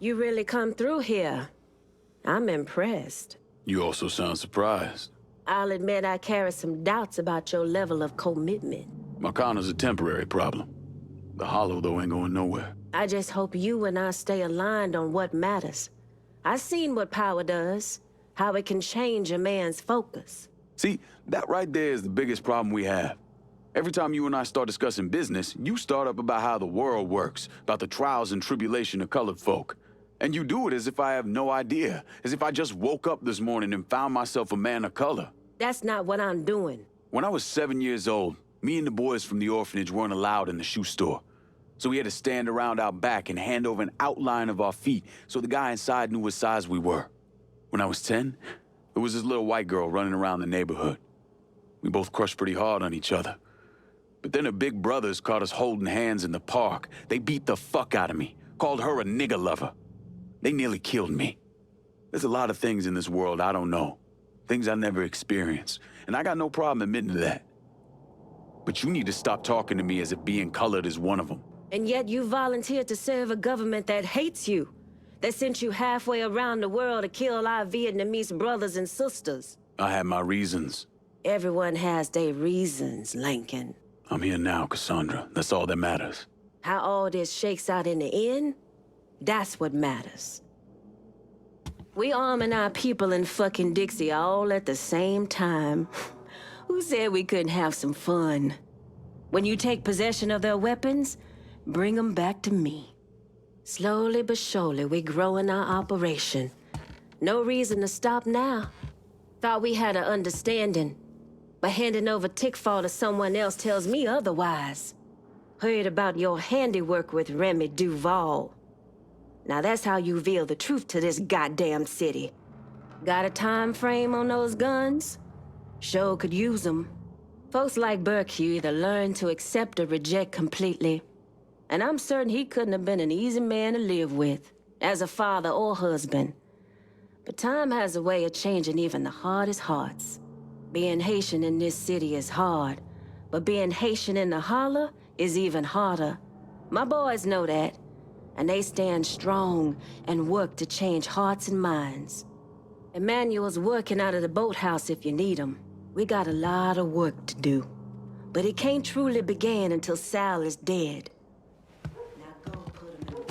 You really come through here. I'm impressed. You also sound surprised. I'll admit I carry some doubts about your level of commitment. Marcana's a temporary problem. The Hollow, though, ain't going nowhere. I just hope you and I stay aligned on what matters. I've seen what power does, how it can change a man's focus. See, that right there is the biggest problem we have. Every time you and I start discussing business, you start up about how the world works, about the trials and tribulation of colored folk. And you do it as if I have no idea, as if I just woke up this morning and found myself a man of color. That's not what I'm doing. When I was 7 years old, me and the boys from the orphanage weren't allowed in the shoe store. So we had to stand around out back and hand over an outline of our feet so the guy inside knew what size we were. When I was 10, there was this little white girl running around the neighborhood. We both crushed pretty hard on each other. But then her big brothers caught us holding hands in the park. They beat the fuck out of me, called her a nigger lover. They nearly killed me. There's a lot of things in this world I don't know, things I never experienced, and I got no problem admitting to that. But you need to stop talking to me as if being colored is one of them. And yet you volunteered to serve a government that hates you, that sent you halfway around the world to kill our Vietnamese brothers and sisters. I had my reasons. Everyone has their reasons, Lincoln. I'm here now, Cassandra. That's all that matters. How all this shakes out in the end, that's what matters. We arming our people in fucking Dixie all at the same time. Who said we couldn't have some fun? When you take possession of their weapons, bring them back to me. Slowly but surely, we're growing our operation. No reason to stop now. Thought we had an understanding. But handing over Tickfall to someone else tells me otherwise. Heard about your handiwork with Remy Duval. Now that's how you reveal the truth to this goddamn city. Got a time frame on those guns? Sure could use them. Folks like Burke, you either learn to accept or reject completely. And I'm certain he couldn't have been an easy man to live with, as a father or husband. But time has a way of changing even the hardest hearts. Being Haitian in this city is hard, but being Haitian in the holler is even harder. My boys know that, and they stand strong and work to change hearts and minds. Emmanuel's working out of the boathouse if you need him. We got a lot of work to do, but it can't truly begin until Sal is dead. Now go put him in.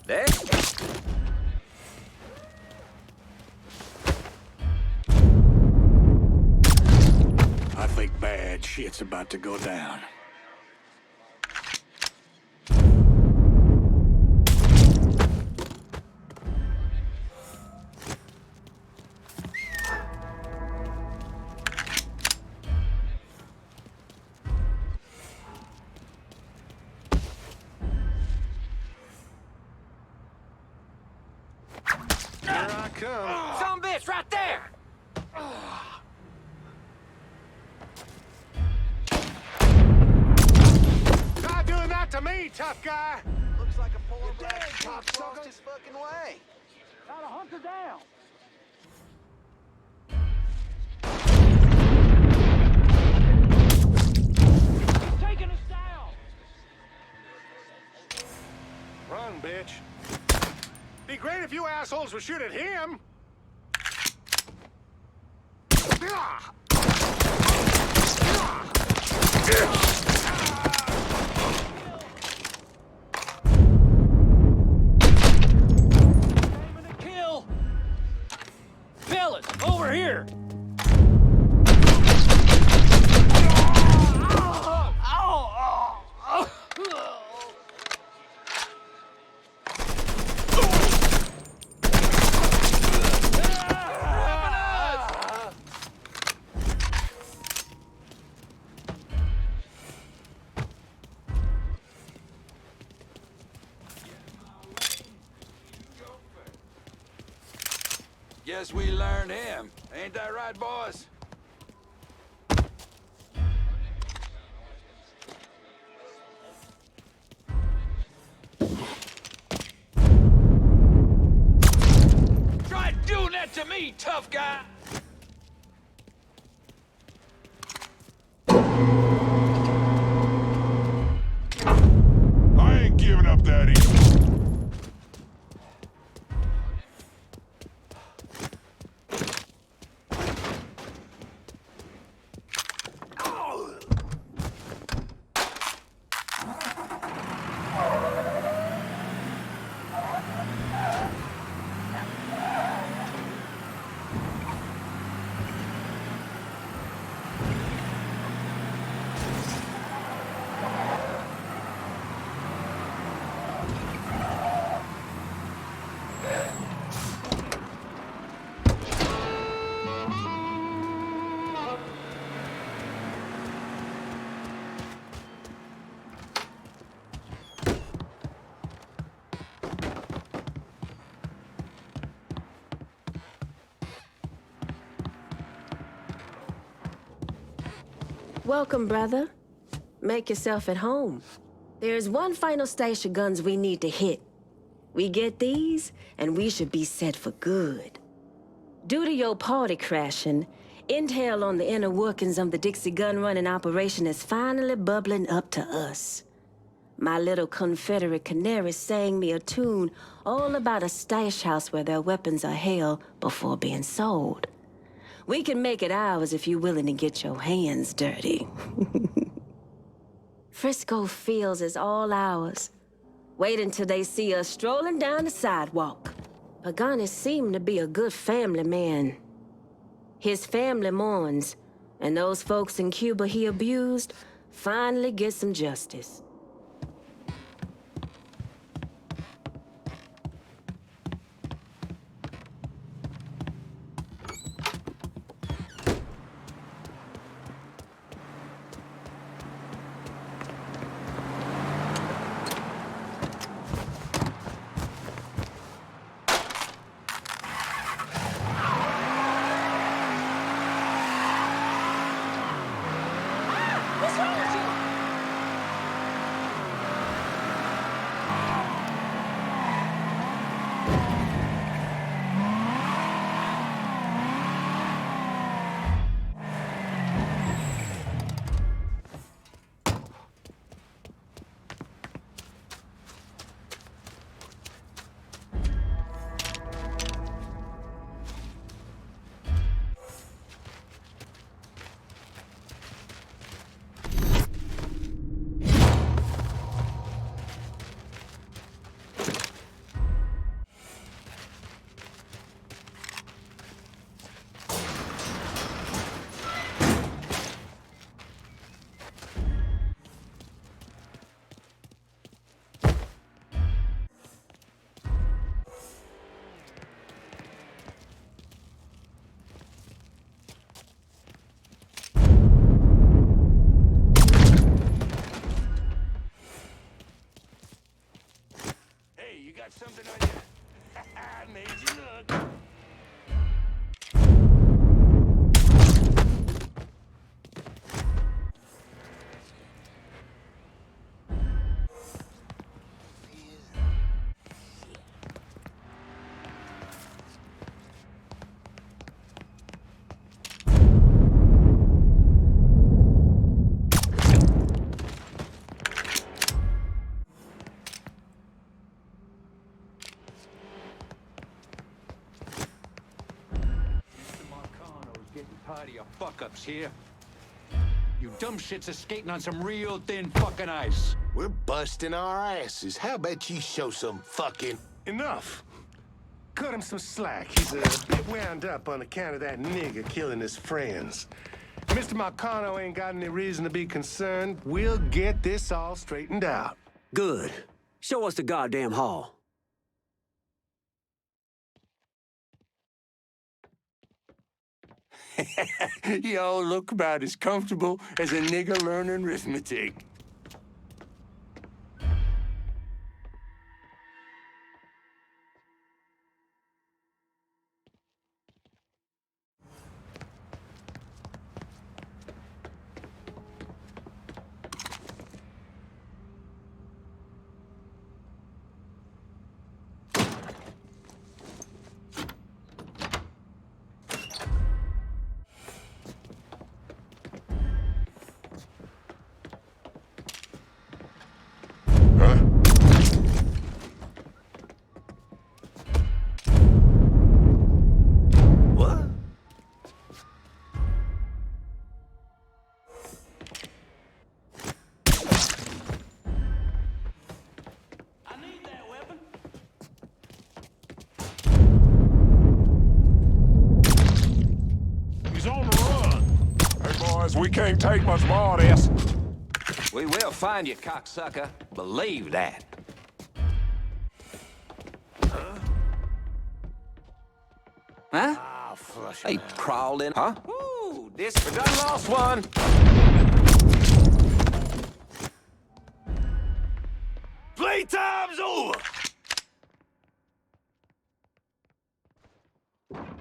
There? I think bad shit's about to go down. Some bitch right there! Not doing that to me, tough guy! Looks like a poor brat cop lost his fucking way. Gotta hunker down! Taking us down! Run, bitch. Be great if you assholes would shoot at him! Over here! Guess we learned him. Ain't that right, boys? Try doing that to me, tough guy! I ain't giving up that easy. Welcome, brother. Make yourself at home. There's one final stash of guns we need to hit. We get these, and we should be set for good. Due to your party crashing, intel on the inner workings of the Dixie gun running operation is finally bubbling up to us. My little Confederate canary sang me a tune all about a stash house where their weapons are held before being sold. We can make it ours if you're willing to get your hands dirty. Frisco feels is all ours. Wait until they see us strolling down the sidewalk. Pagani seemed to be a good family man. His family mourns, and those folks in Cuba he abused finally get some justice. Something on you. I made you look. Party of fuck-ups here. You dumb shits are skating on some real thin fucking ice. We're busting our asses. How about you show some fucking... Enough. Cut cut him some slack. He's a bit wound up on account of that nigger killing his friends. Mr. Marcano ain't got any reason to be concerned. We'll get this all straightened out. Good. Show us the goddamn hall. Y'all look about as comfortable as a nigger learning arithmetic. We can't take much more of this. We will find you, cocksucker. Believe that. Huh? They crawled in, huh? Ooh, this we done lost one. Playtime's over!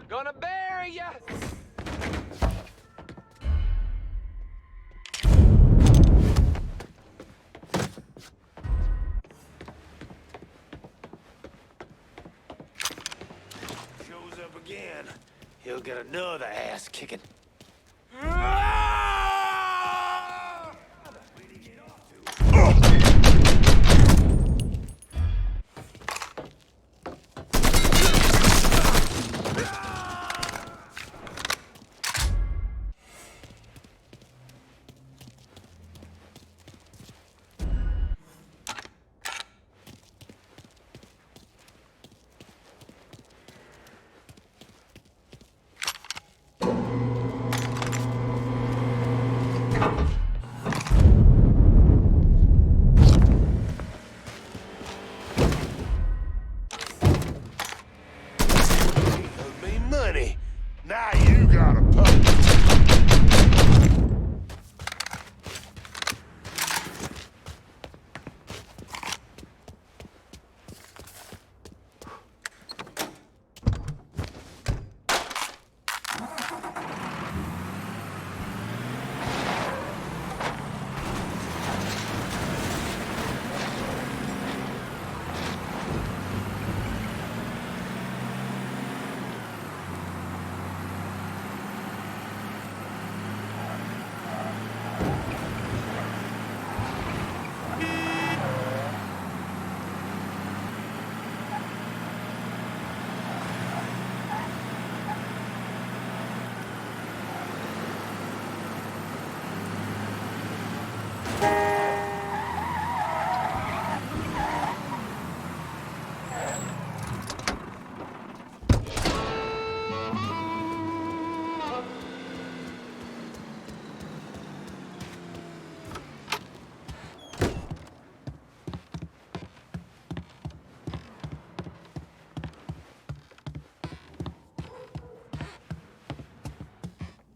Gonna bury ya! Shows up again. He'll get another ass kicking. Now you got a pup.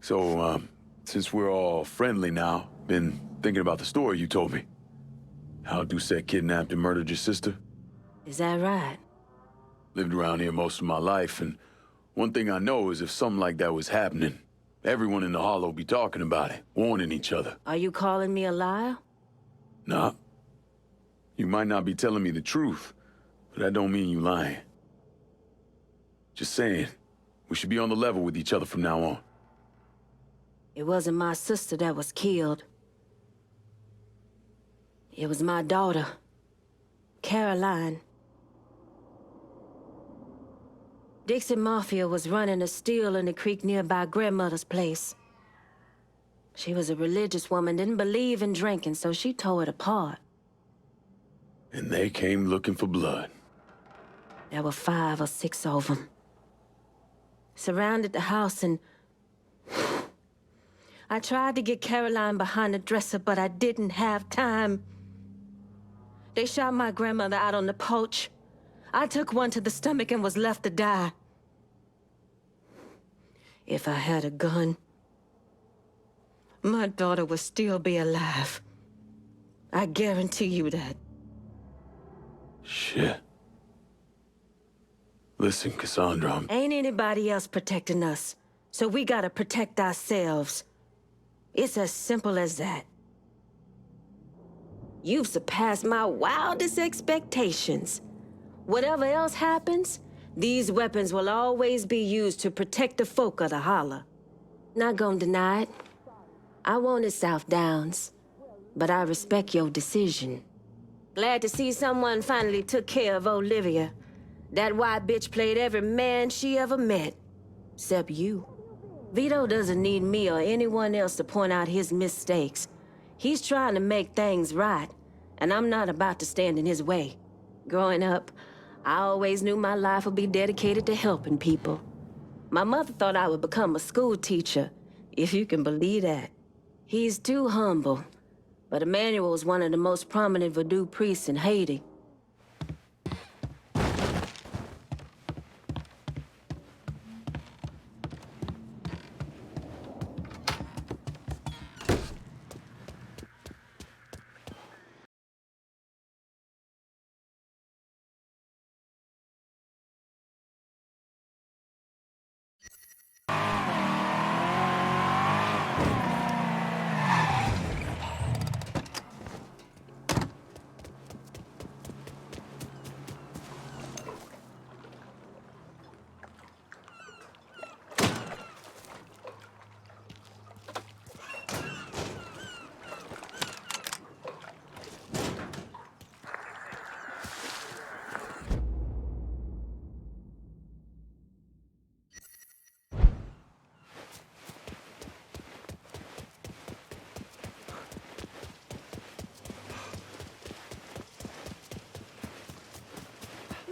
So, since we're all friendly now, been thinking about the story you told me. How Doucette kidnapped and murdered your sister? Is that right? Lived around here most of my life, and one thing I know is if something like that was happening, everyone in the Hollow be talking about it, warning each other. Are you calling me a liar? Nah. You might not be telling me the truth, but that don't mean you lying. Just saying, we should be on the level with each other from now on. It wasn't my sister that was killed. It was my daughter, Caroline. Dixie Mafia was running a still in the creek nearby grandmother's place. She was a religious woman, didn't believe in drinking, so she tore it apart. And they came looking for blood. There were 5 or 6 of them. Surrounded the house and... I tried to get Caroline behind the dresser, but I didn't have time. They shot my grandmother out on the porch. I took one to the stomach and was left to die. If I had a gun, my daughter would still be alive. I guarantee you that. Shit. Listen, Cassandra, Ain't anybody else protecting us, so we gotta protect ourselves. It's as simple as that. You've surpassed my wildest expectations. Whatever else happens, these weapons will always be used to protect the folk of the holler. Not gonna deny it. I wanted South Downs, but I respect your decision. Glad to see someone finally took care of Olivia. That white bitch played every man she ever met, except you. Vito doesn't need me or anyone else to point out his mistakes. He's trying to make things right, and I'm not about to stand in his way. Growing up, I always knew my life would be dedicated to helping people. My mother thought I would become a school teacher, if you can believe that. He's too humble, but Emmanuel is one of the most prominent voodoo priests in Haiti.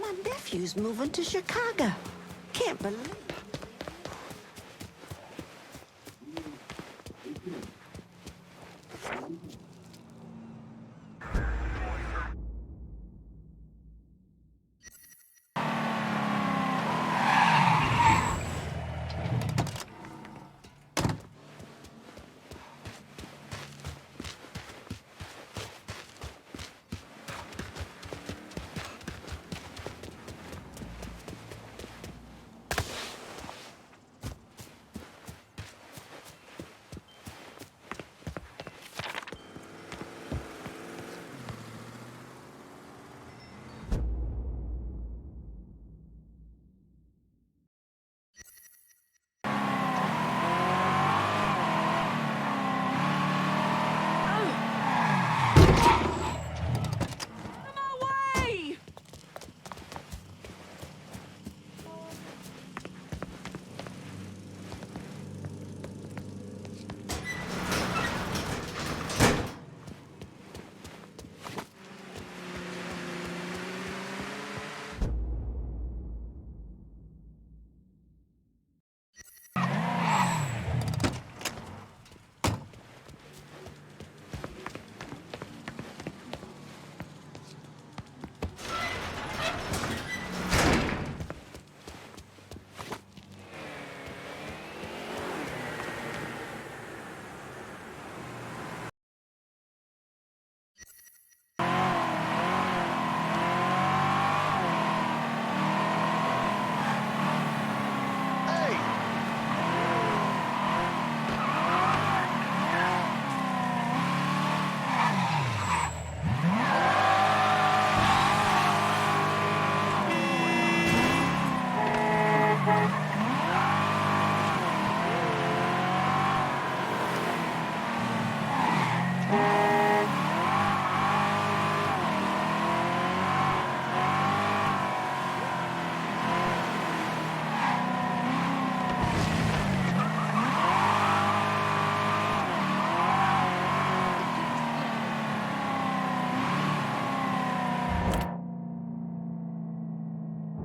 My nephew's moving to Chicago. Can't believe it.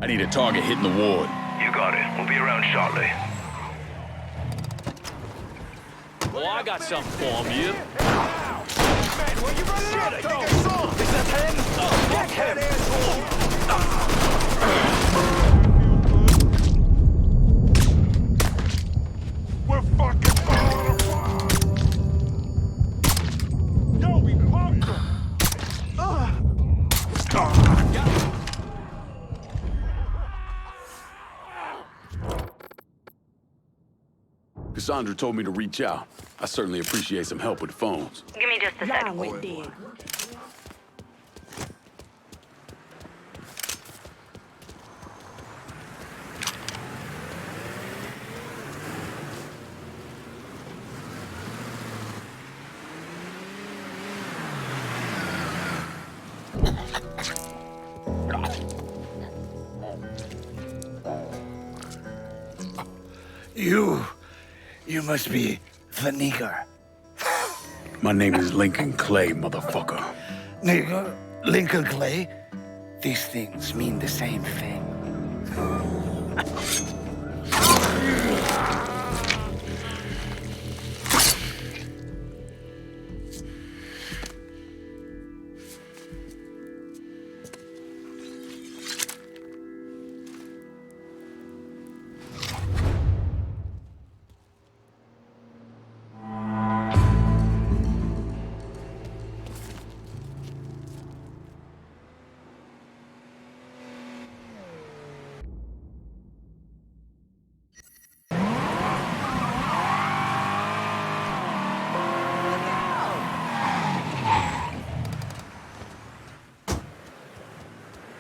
I need a target hitting the ward. You got it. We'll be around shortly. Well, I got something for him, you. Man, where you running out? Take a song! Is that him? Fuck him! We're fucking falling apart! Yo, we punked him! Cassandra told me to reach out. I certainly appreciate some help with the phones. Give me just a Line second. went dead. You must be the nigger. My name is Lincoln Clay, motherfucker. Nigger? Lincoln Clay? These things mean the same thing.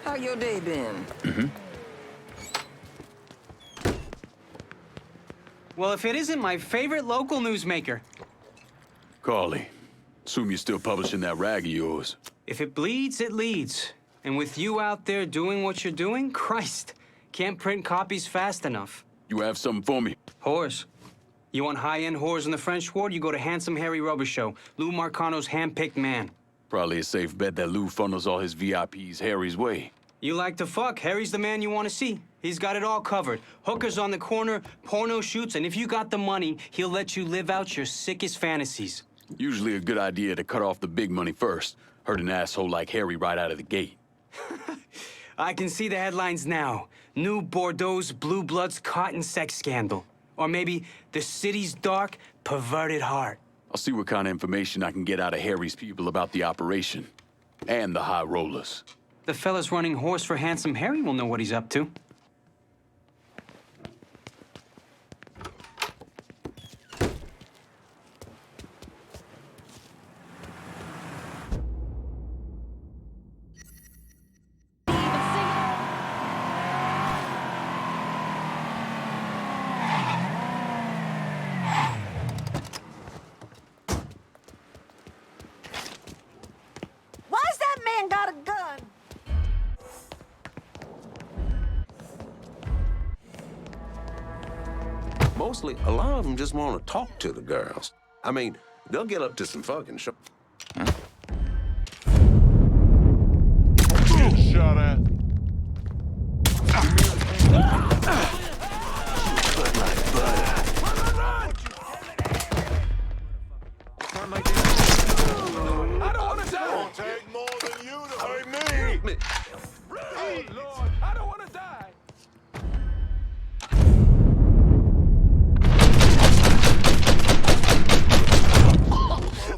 How your day been? Well, if it isn't my favorite local newsmaker. Carly, assume you're still publishing that rag of yours. If it bleeds, it leads. And with you out there doing what you're doing, Christ, can't print copies fast enough. You have something for me? Whores. You want high-end whores in the French ward, you go to Handsome Harry Rubber Show, Lou Marcano's hand-picked man. Probably a safe bet that Lou funnels all his VIPs Harry's way. You like to fuck, Harry's the man you want to see. He's got it all covered. Hookers on the corner, porno shoots, and if you got the money, he'll let you live out your sickest fantasies. Usually a good idea to cut off the big money first. Hurt an asshole like Harry right out of the gate. I can see the headlines now. New Bordeaux's Blue Bloods cotton sex scandal. Or maybe the city's dark, perverted heart. I'll see what kind of information I can get out of Harry's people about the operation. And the high rollers. The fellas running horse for Handsome Harry will know what he's up to. Why's that man got a gun? Mostly, a lot of them just want to talk to the girls. I mean, they'll get up to some fucking shit. Get shot at. I don't want to die! It'll take more than you to hurt me! Oh, Lord, I don't want to die!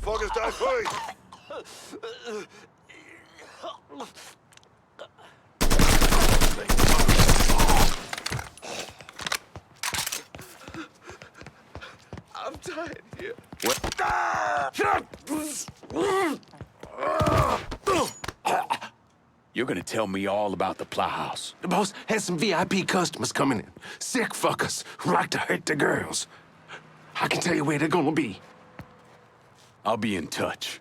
Motherfuckers die first! I'm tired here. You're gonna tell me all about the Plowhouse. The boss has some VIP customers coming in. Sick fuckers who like to hurt the girls. I can tell you where they're gonna be. I'll be in touch.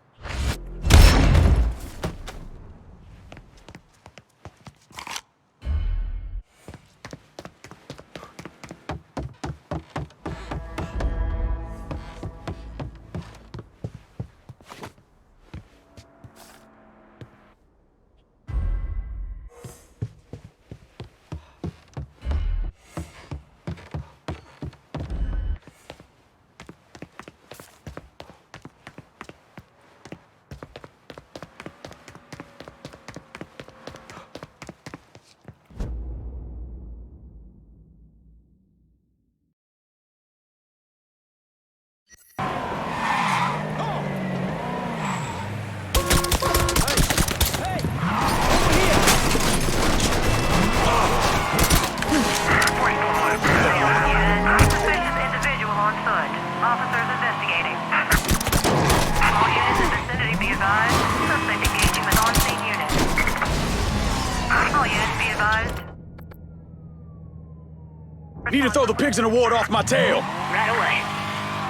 Need to throw the pigs in the ward off my tail. Right away.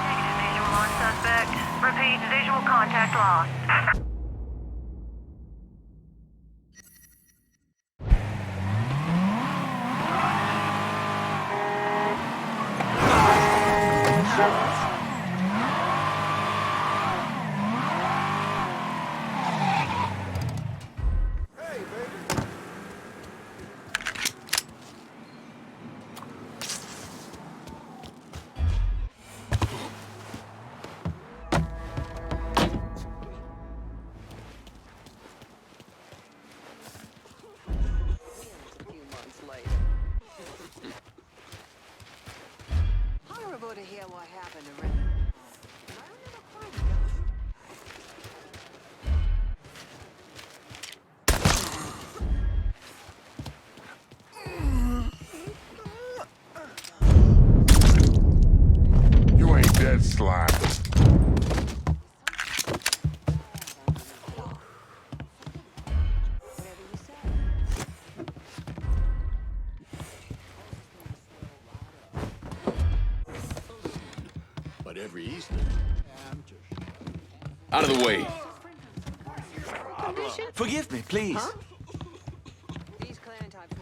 Negative visual on suspect. Repeat, visual contact lost. Horrible to hear what happened to You ain't dead, slime. But every Easter, I'm just... Out of the way. Forgive me, please. Huh? These clan types.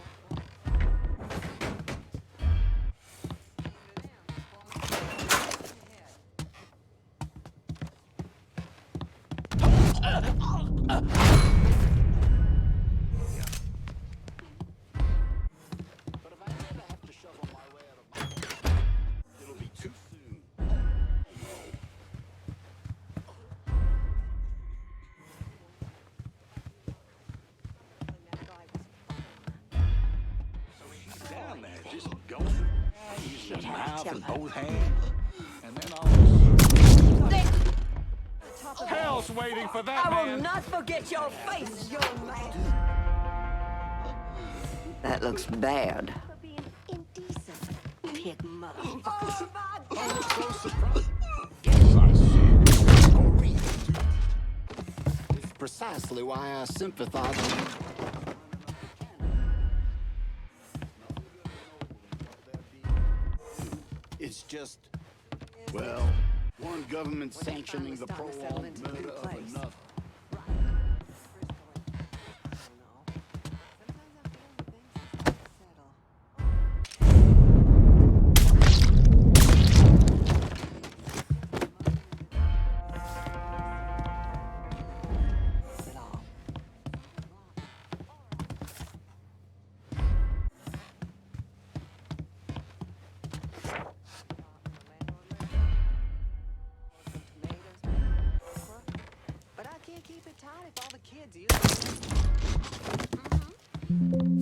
But if I ever have to shovel my way out of my... it'll be too soon. So he's down there, just going. He's your mouth and both hands. And then all of a sudden... Hell's waiting for that I will man. not forget your face, young man. That looks bad. Indecent. Pig motherfuckers. I'm so surprised. Yes, I see. No reason to. It's precisely why I sympathize with you. It's just, well, one government sanctioning the prolonged murder of another.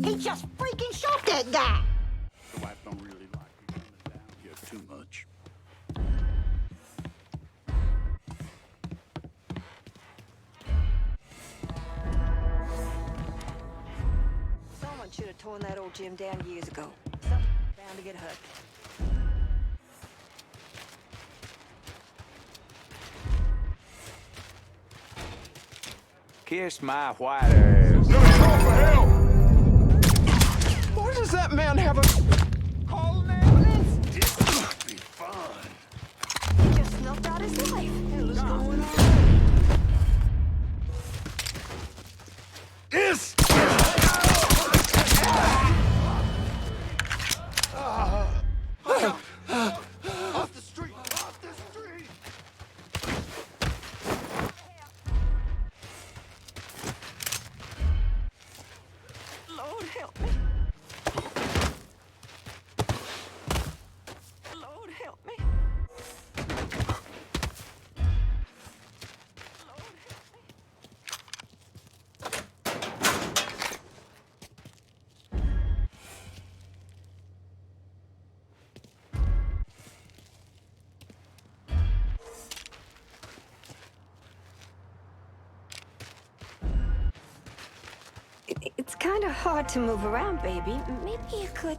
He just freaking shot that guy. The wife don't really like you coming down here too much. Someone should have torn that old gym down years ago. Someone bound to get hurt. Kiss my white ass. Why does that man have a... Call an ambulance. This must be fun. He just snuffed out his life. Hell is going on? This... Off the street! Off the street! Lord help me. Lord help me. Lord help me. It's kind of hard to move around, baby. Maybe you could...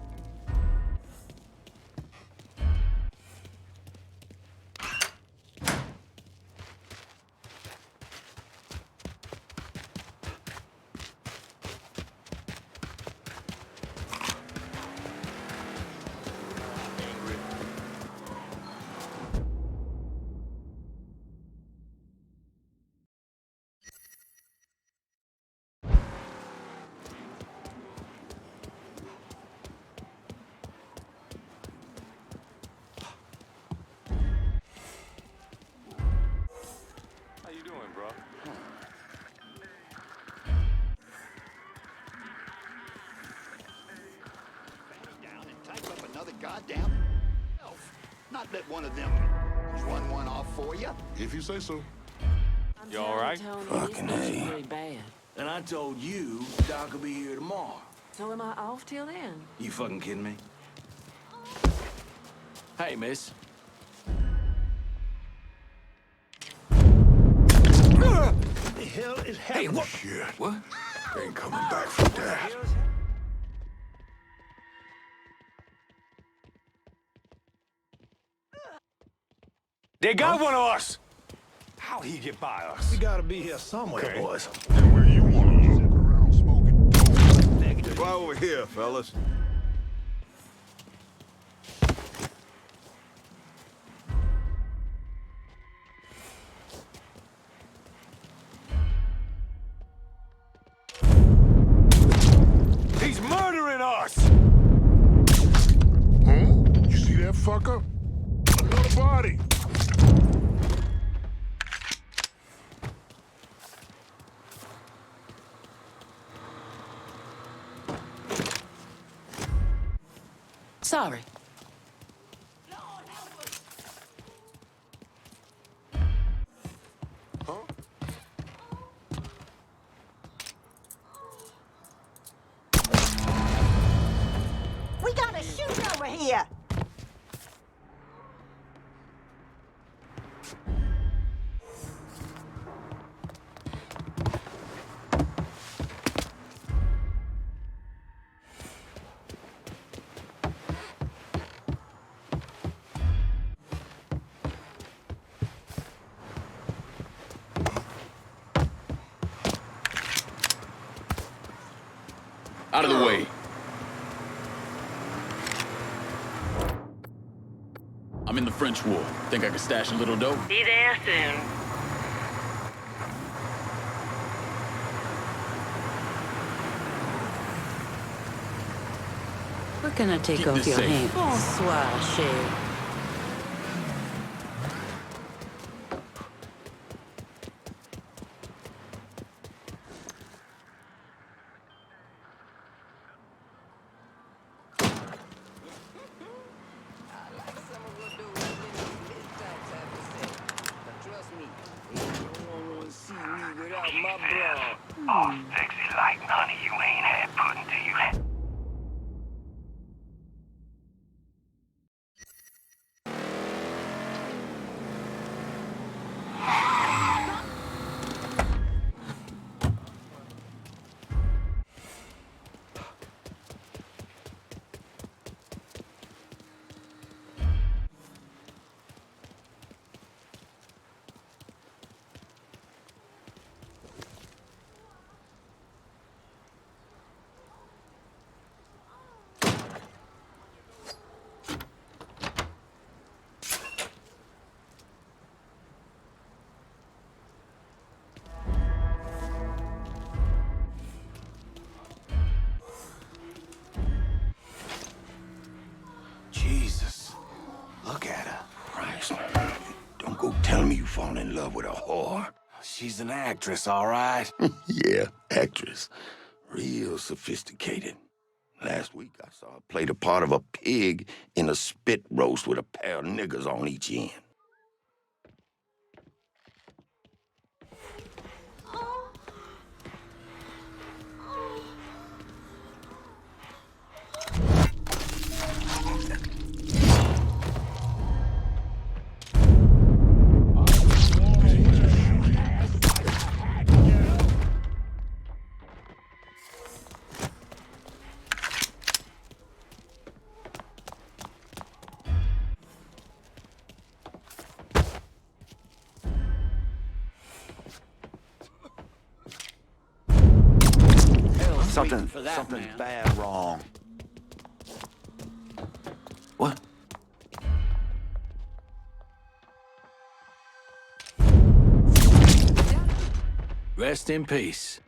goddamn self. Not let one of them run one off for you. If you say so. You all right? Fucking A. Really bad. And I told you Doc will be here tomorrow. So am I off till then? You fucking kidding me? Hey, miss. What the hell is happening? Hey, what? Shit. What? Ain't coming back from that. They got one of us! How he get by us? We gotta be here somewhere, boys. And where you want to sit around smoking dope. Negative. Right over here, fellas. He's murdering us! Huh? You see that fucker? Another body. Sorry. We got a shooting over here! Out of the way. I'm in the French War. Think I can stash a little dough? Be there soon. What can I take Keep off this your safe. hands? Bonsoir, chérie. Oh, sexy like honey, you ain't had pudding till you had. Jesus. Look at her. Christ, don't go telling me you fall in love with a whore. She's an actress, all right? Yeah, actress. Real sophisticated. Last week I saw her play the part of a pig in a spit roast with a pair of niggas on each end. Something's bad wrong. What? Rest in peace.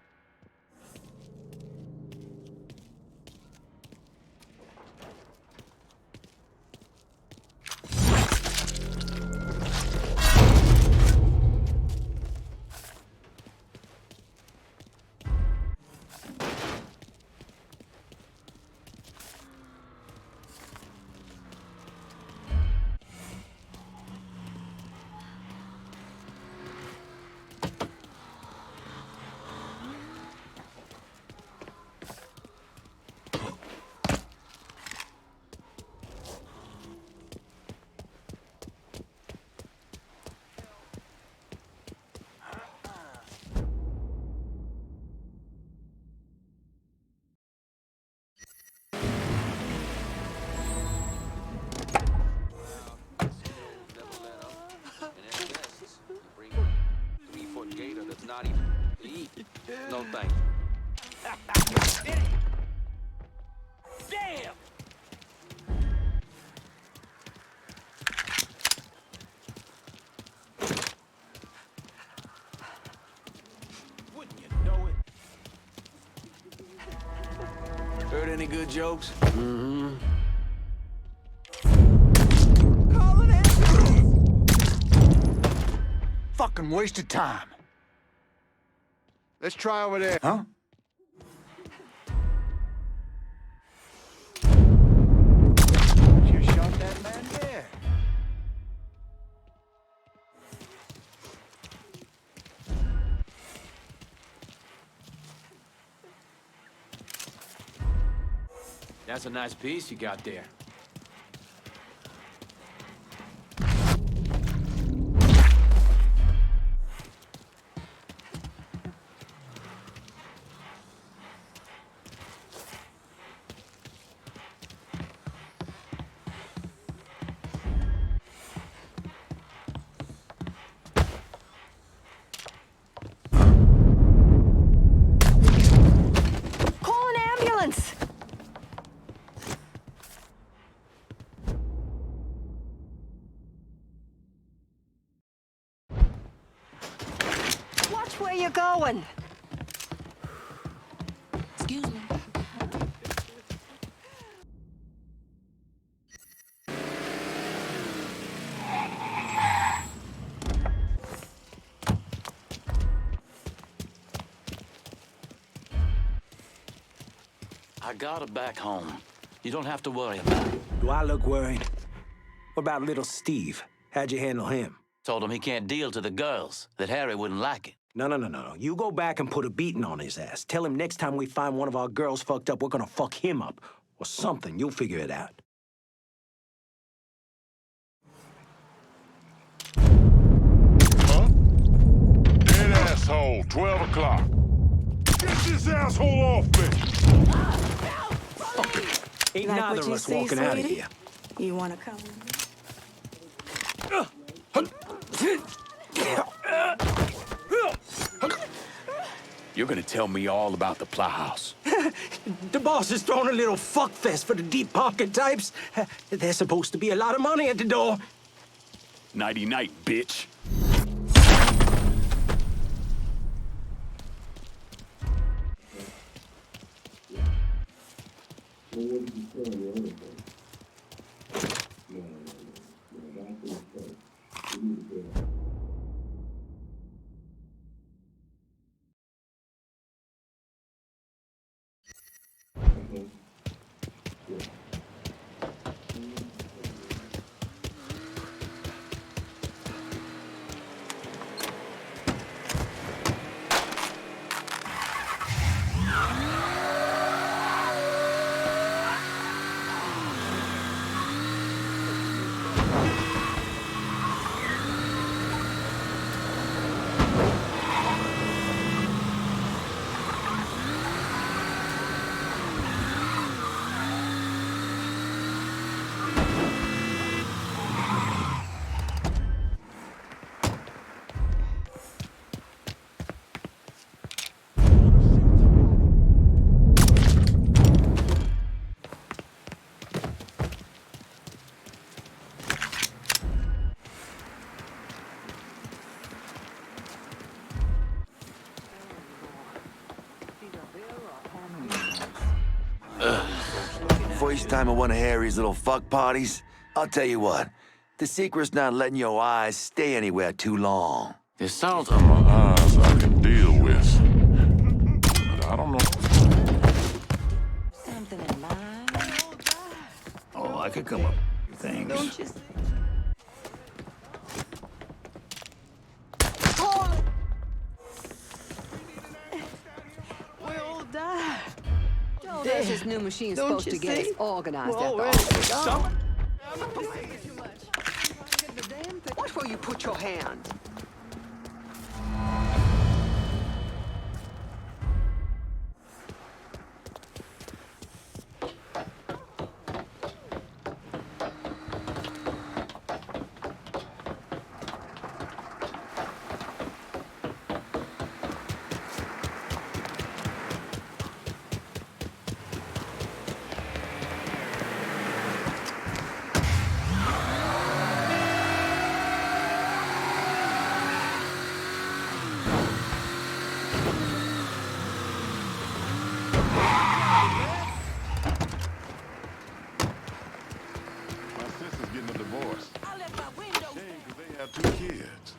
No, thank you. Damn! Wouldn't you know it? Heard any good jokes? Mm-hmm. Fucking waste of time. Let's try over there. Huh? You shot that man there. That's a nice piece you got there. Call an ambulance! Watch where you're going. Excuse me. I got her back home. You don't have to worry about it. Do I look worried? What about little Steve? How'd you handle him? Told him he can't deal to the girls, that Harry wouldn't like it. No. You go back and put a beating on his ass. Tell him next time we find one of our girls fucked up, we're gonna fuck him up. Or something. You'll figure it out. Huh? Dead asshole, 12 o'clock. Get this asshole off me! Ain't Like neither what of you us see, walking out of sweetie? here. You wanna come? You're gonna tell me all about the Plowhouse. The boss is throwing a little fuck fest for the deep pocket types. There's supposed to be a lot of money at the door. Nighty-night, bitch. First time at one of Harry's little fuck parties? I'll tell you what, the secret's not letting your eyes stay anywhere too long. The salt My eyes I can deal with. But I don't know. Something in mind? Oh, I could come up with things. Don't you see? We'll die. Oh, there's this new machine supposed to get us organized at the Some... Watch where you put your hand. got 2 kids.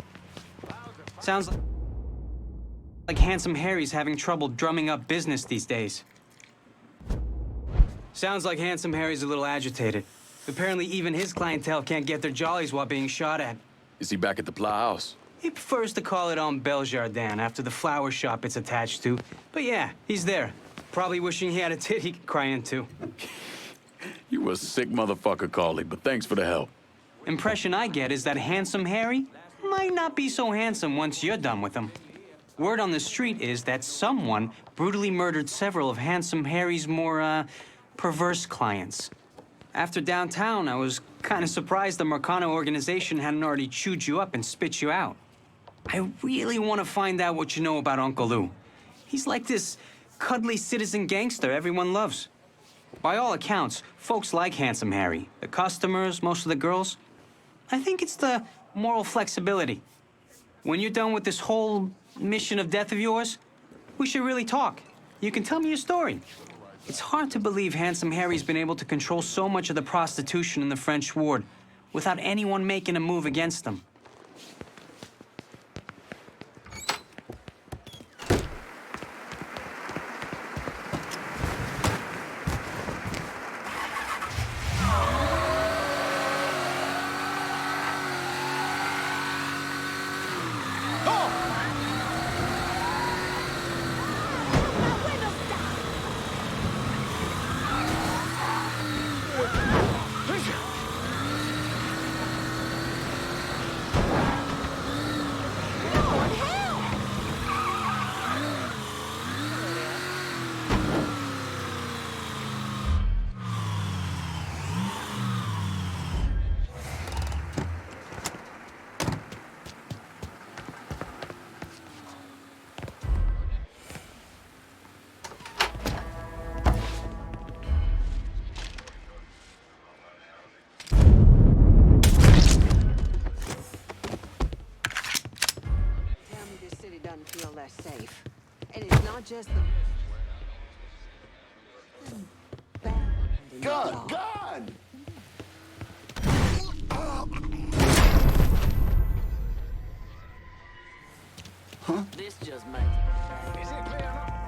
Sounds like Handsome Harry's having trouble drumming up business these days. Sounds like Handsome Harry's a little agitated. Apparently even his clientele can't get their jollies while being shot at. Is he back at the Plow House? He prefers to call it on Beljardin after the flower shop it's attached to. But yeah, he's there. Probably wishing he had a tit he could cry into. You a sick motherfucker, Carly, but thanks for the help. Impression I get is that Handsome Harry might not be so handsome once you're done with him. Word on the street is that someone brutally murdered several of Handsome Harry's more, perverse clients. After downtown, I was kind of surprised the Mercano organization hadn't already chewed you up and spit you out. I really want to find out what you know about Uncle Lou. He's like this cuddly citizen gangster everyone loves. By all accounts, folks like Handsome Harry. The customers, most of the girls. I think it's the moral flexibility. When you're done with this whole mission of death of yours, we should really talk. You can tell me your story. It's hard to believe Handsome Harry's been able to control so much of the prostitution in the French ward without anyone making a move against him. Feel less safe. And it's not just the... God! God! Huh? This just makes... Is it clear enough?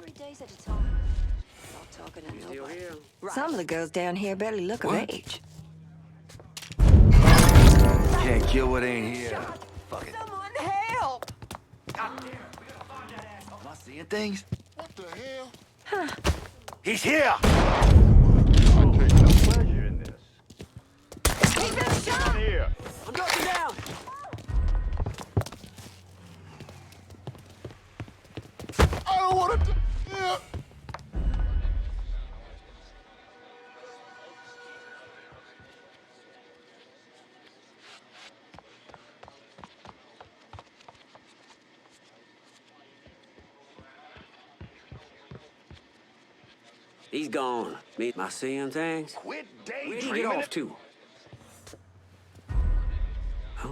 2-3 days at a time. Not talking to nobody. Some of the girls down here barely look of age. Can't kill what ain't here. Fuck it. Someone help! God damn, we gotta find that asshole. Am I seeing things? What the hell? Huh. He's here! I take no pleasure in this. He's been shot! Here. I'm going down! I don't want to... Yeah. He's gone. Me, am I seeing things? Quit Where'd he daydreaming. get off to? Huh?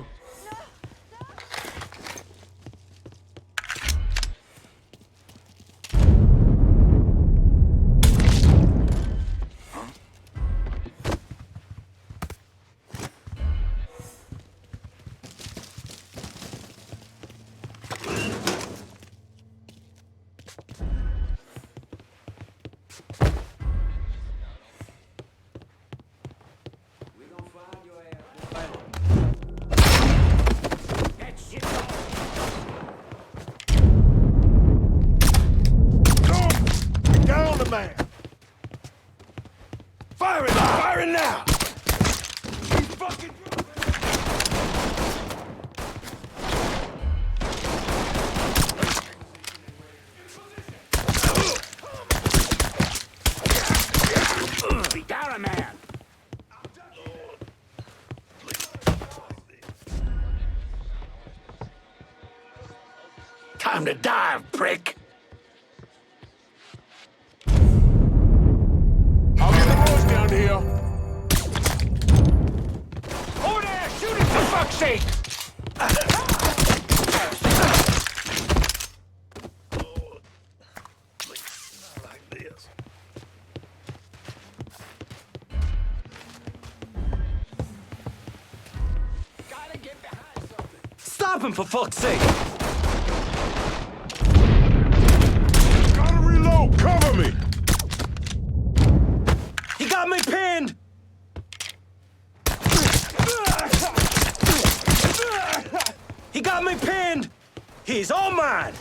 Man. Firing! Firing now! He's fucking... Be down a man! Time to dive, prick! Down here. Over there! Shoot him, for fuck's sake! Like this. Stop him, for fuck's sake! Gotta reload! Cover me! He got me pinned! He got me pinned! He's all mine!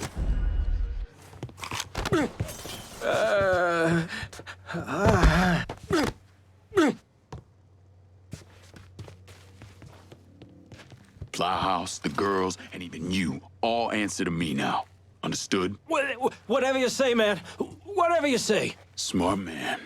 Plowhouse, the girls, and even you all answer to me now. Understood? Whatever you say, man. Whatever you say. Smart man.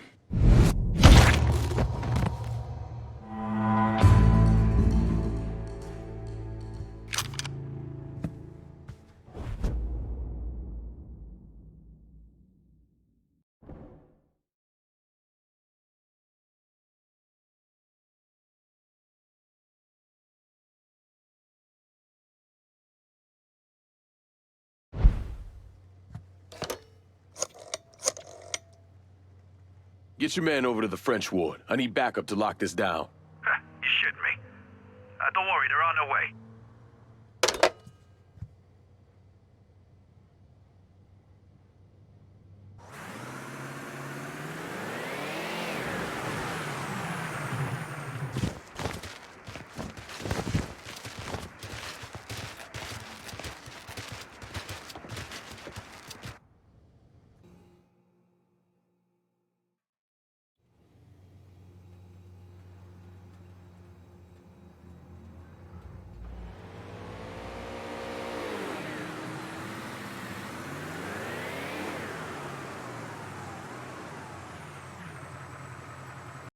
Get your man over to the French ward. I need backup to lock this down. You're shitting me. Don't worry, they're on their way.